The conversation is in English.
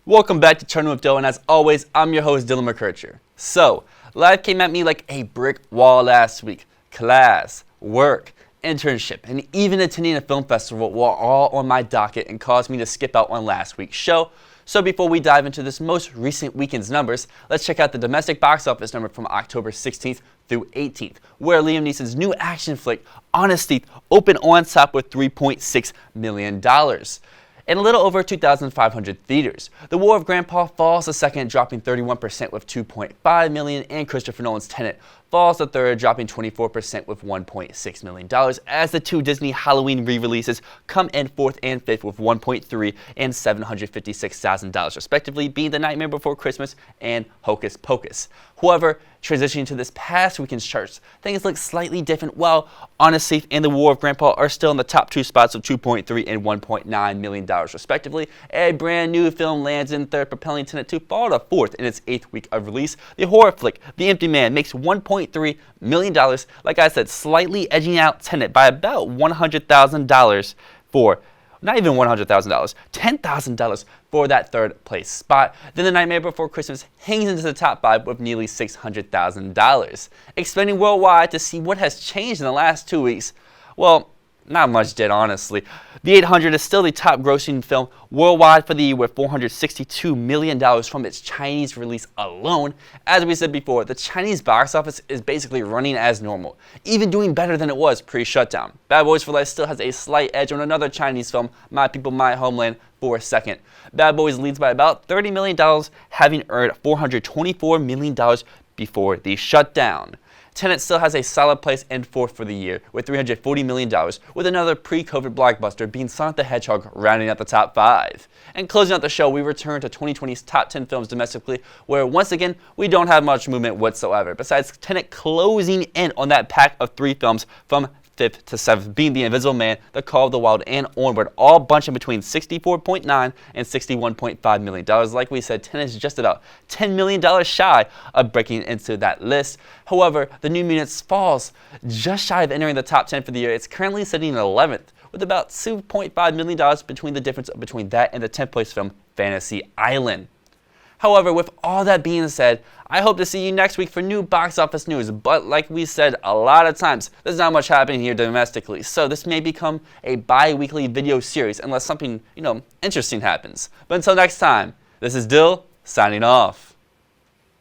Welcome back to Turning with Dill, and as always, I'm your host, Dylan McKercher. So, life came at me like a brick wall last week. Class, work, internship, and even attending a film festival were all on my docket and caused me to skip out on last week's show. So before we dive into this most recent weekend's numbers, let's check out the domestic box office number from October 16th through 18th, where Liam Neeson's new action flick, Honest Thief, opened on top with $3.6 million. In a little over 2,500 theaters. The War of Grandpa falls to second, dropping 31% with $2.5 million, and Christopher Nolan's Tenet falls to third, dropping 24% with $1.6 million, as the two Disney Halloween re-releases come in fourth and fifth with $1.3 and $756,000 respectively, being The Nightmare Before Christmas and Hocus Pocus. However, transitioning to this past weekend's charts, things look slightly different. While Honest Thief and The War of Grandpa are still in the top two spots with $2.3 and $1.9 million respectively, a brand new film lands in third, propelling Tenet to fall to fourth in its 8th week of release. The horror flick The Empty Man makes $1.3 million, like I said, slightly edging out Tenet by about $100,000 for not even $100,000, $10,000 for that third place spot. Then The Nightmare Before Christmas hangs into the top 5 with nearly $600,000. Expanding worldwide to see what has changed in the last 2 weeks, well, not much did, honestly. The 800 is still the top grossing film worldwide for the year with $462 million from its Chinese release alone. As we said before, the Chinese box office is basically running as normal, even doing better than it was pre-shutdown. Bad Boys for Life still has a slight edge on another Chinese film, My People, My Homeland, for a second. Bad Boys leads by about $30 million, having earned $424 million before the shutdown. Tenet still has a solid place in fourth for the year with $340 million, with another pre-COVID blockbuster being Sonic the Hedgehog rounding out the top 5. And closing out the show, we return to 2020's top 10 films domestically, where once again, we don't have much movement whatsoever, besides Tenet closing in on that pack of 3 films from 5th to 7th, being The Invisible Man, The Call of the Wild, and Onward, all bunching between $64.9 and $61.5 million. Like we said, Tenet is just about $10 million shy of breaking into that list. However, The New Mutants falls just shy of entering the top 10 for the year. It's currently sitting in 11th, with about $2.5 million between the difference between that and the 10th place film, Fantasy Island. However, with all that being said, I hope to see you next week for new box office news. But like we said a lot of times, there's not much happening here domestically. So this may become a bi-weekly video series unless something, interesting happens. But until next time, this is Dill signing off.